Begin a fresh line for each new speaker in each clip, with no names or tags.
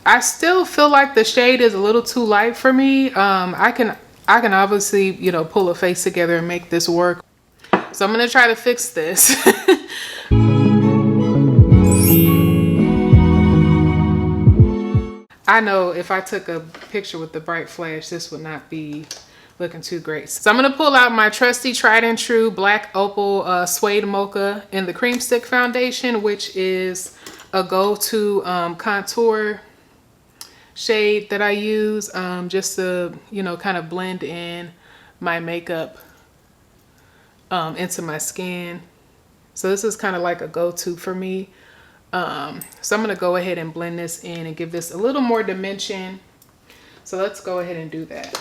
I still feel like the shade is a little too light for me. I can obviously, you know, pull a face together and make this work. So I'm gonna try to fix this. I know if I took a picture with the bright flash, this would not be looking too great. So I'm gonna pull out my trusty tried and true black opal suede mocha in the cream stick foundation, which is a go-to contour shade that I use just to, you know, kind of blend in my makeup into my skin. So this is kind of like a go-to for me. So I'm gonna go ahead and blend this in and give this a little more dimension. So let's go ahead and do that.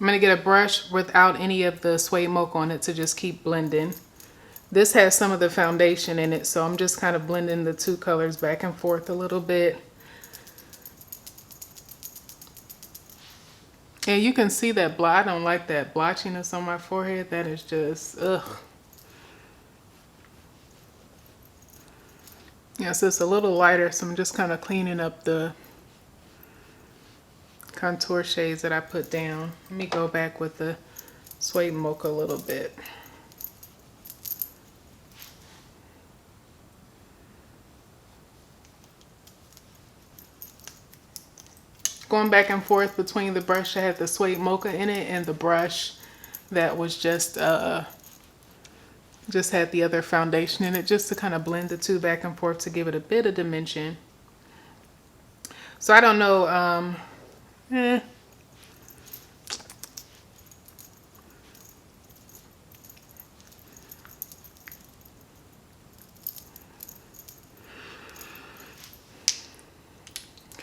I'm gonna get a brush without any of the suede mocha on it to just keep blending. This has some of the foundation in it, so I'm just kind of blending the two colors back and forth a little bit. And you can see that I don't like that blotchiness on my forehead. That is just, ugh. Yeah, so it's a little lighter, so I'm just kind of cleaning up the contour shades that I put down. Let me go back with the suede mocha a little bit. Going back and forth between the brush that had the suede mocha in it and the brush that was just had the other foundation in it, just to kind of blend the two back and forth to give it a bit of dimension. So I don't know, Okay,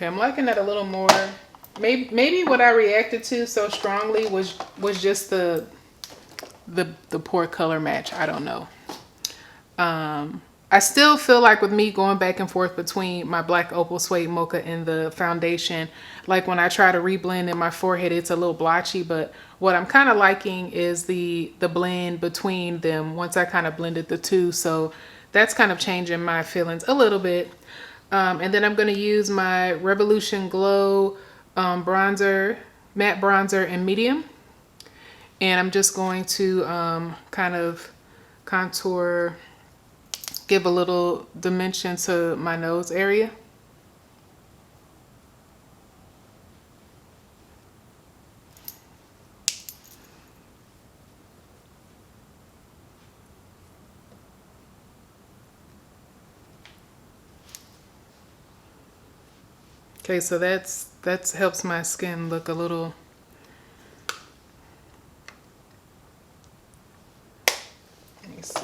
I'm liking that a little more. Maybe what I reacted to so strongly was just the poor color match. I don't know. I still feel like with me going back and forth between my black opal suede mocha and the foundation, like when I try to reblend in my forehead, it's a little blotchy, but what I'm kind of liking is the blend between them once I kind of blended the two. So that's kind of changing my feelings a little bit. And then I'm going to use my Revolution Glow bronzer, matte bronzer in medium. And I'm just going to kind of contour, give a little dimension to my nose area. Okay, so that helps my skin look a little, let me see.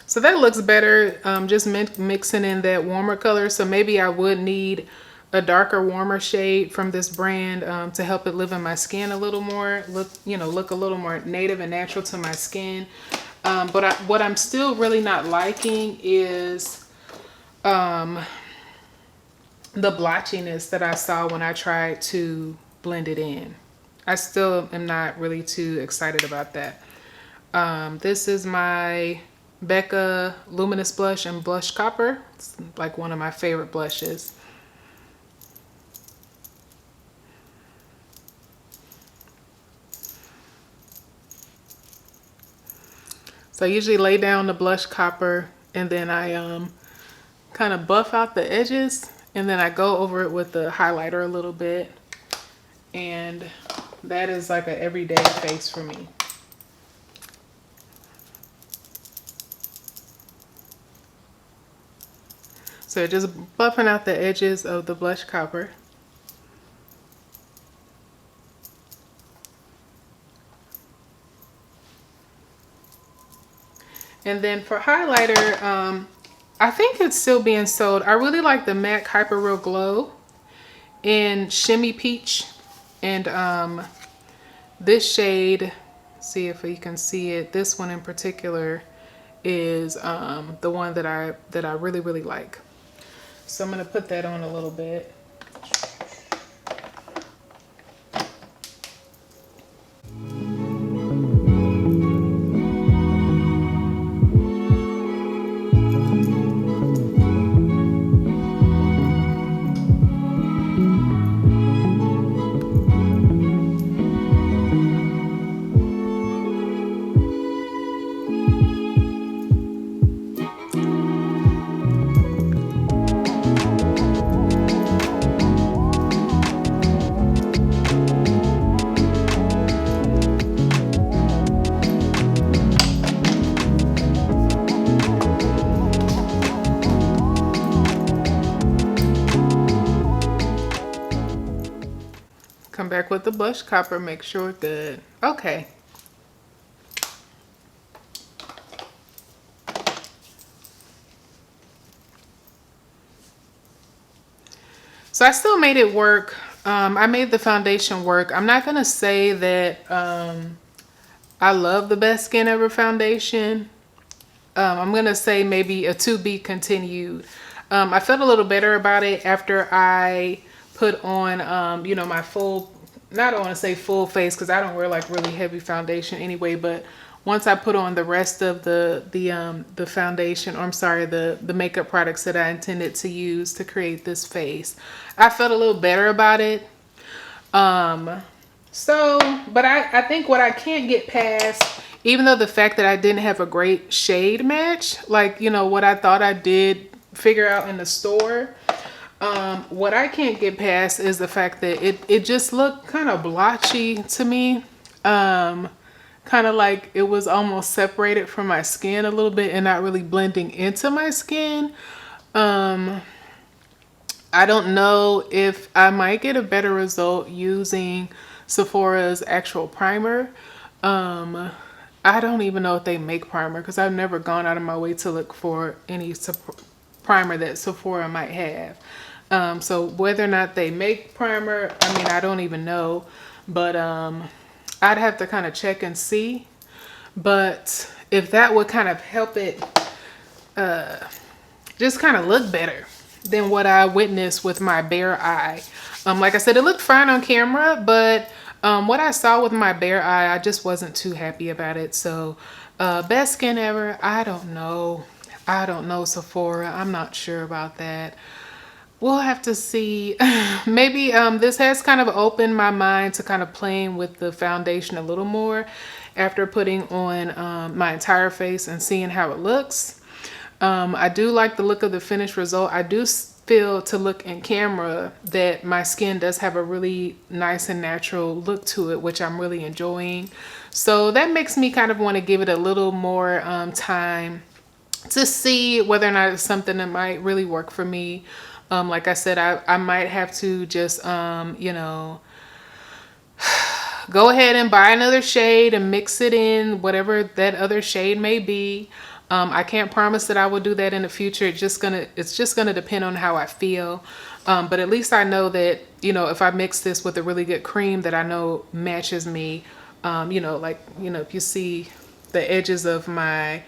So that looks better, just mixing in that warmer color. So maybe I would need a darker, warmer shade from this brand to help it live in my skin a little more, look a little more native and natural to my skin. But what I'm still really not liking is the blotchiness that I saw when I tried to blend it in. I still am not really too excited about that. This is my Becca Luminous Blush and Blush Copper. It's like one of my favorite blushes. So I usually lay down the blush copper and then I kind of buff out the edges and then I go over it with the highlighter a little bit. And that is like an everyday face for me. So just buffing out the edges of the blush copper. And then for highlighter, I think it's still being sold. I really like the MAC Hyper Real Glow in Shimmy Peach. And this shade, see if you can see it, this one in particular is the one that I really like. So I'm gonna put that on a little bit. Come back with the blush copper, make sure it's good. Okay. So I still made it work. I made the foundation work. I'm not gonna say that I love the Best Skin Ever foundation. I'm gonna say maybe a to be continued. I felt a little better about it after I put on, you know, my full, not I want to say full face because I don't wear like really heavy foundation anyway, but once I put on the rest of the foundation, or I'm sorry, the makeup products that I intended to use to create this face, I felt a little better about it. So, but I think what I can't get past, even though the fact that I didn't have a great shade match, like, you know, what I thought I did figure out in the store, what I can't get past is the fact that it just looked kind of blotchy to me. Kind of like it was almost separated from my skin a little bit and not really blending into my skin. I don't know if I might get a better result using Sephora's actual primer. I don't even know if they make primer because I've never gone out of my way to look for any primer that Sephora might have. So whether or not they make primer, I mean, I don't even know, but I'd have to kind of check and see. But if that would kind of help it just kind of look better than what I witnessed with my bare eye. Like I said, it looked fine on camera, but what I saw with my bare eye, I just wasn't too happy about it. So Best Skin Ever, I don't know. I don't know, Sephora. I'm not sure about that. We'll have to see. Maybe this has kind of opened my mind to kind of playing with the foundation a little more after putting on my entire face and seeing how it looks. I do like the look of the finished result. I do feel to look in camera that my skin does have a really nice and natural look to it, which I'm really enjoying. So that makes me kind of want to give it a little more time to see whether or not it's something that might really work for me. Like I said, I might have to just, you know, go ahead and buy another shade and mix it in, whatever that other shade may be. I can't promise that I will do that in the future. It's just gonna depend on how I feel. But at least I know that, you know, if I mix this with a really good cream that I know matches me, you know, like, you know, if you see the edges of my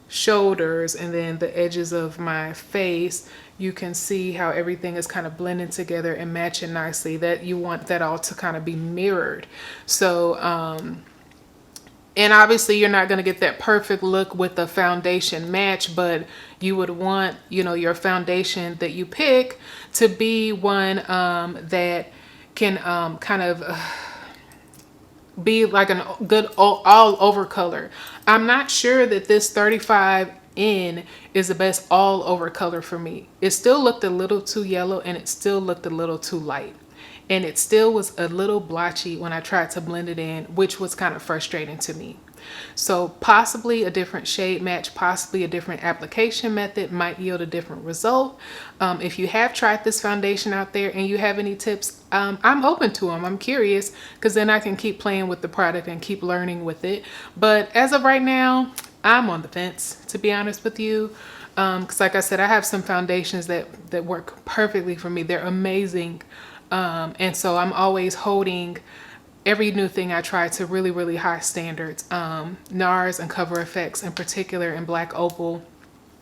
shoulders and then the edges of my face, you can see how everything is kind of blending together and matching nicely. That you want that all to kind of be mirrored. So and obviously you're not going to get that perfect look with the foundation match, but you would want, you know, your foundation that you pick to be one that can kind of be like a good all over color. I'm not sure that this 35N is the best all over color for me. It still looked a little too yellow and it still looked a little too light. And it still was a little blotchy when I tried to blend it in, which was kind of frustrating to me. So possibly a different shade match, possibly a different application method might yield a different result. If you have tried this foundation out there and you have any tips, I'm open to them. I'm curious, because then I can keep playing with the product and keep learning with it. But as of right now, I'm on the fence, to be honest with you. Because like I said, I have some foundations that work perfectly for me. They're amazing. And so I'm always holding every new thing I try to really, really high standards. NARS and Cover FX in particular, and Black Opal,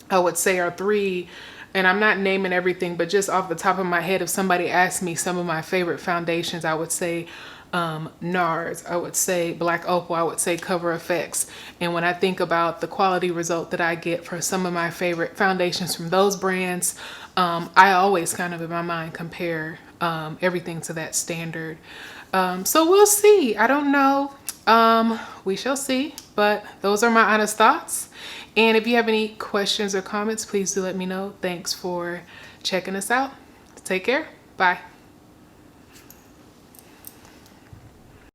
I would say are three. And I'm not naming everything, but just off the top of my head, if somebody asked me some of my favorite foundations, I would say NARS, I would say Black Opal, I would say Cover FX. And when I think about the quality result that I get for some of my favorite foundations from those brands, I always kind of in my mind compare everything to that standard. So we'll see. I don't know. We shall see. But those are my honest thoughts. And if you have any questions or comments, please do let me know. Thanks for checking us out. Take care. Bye.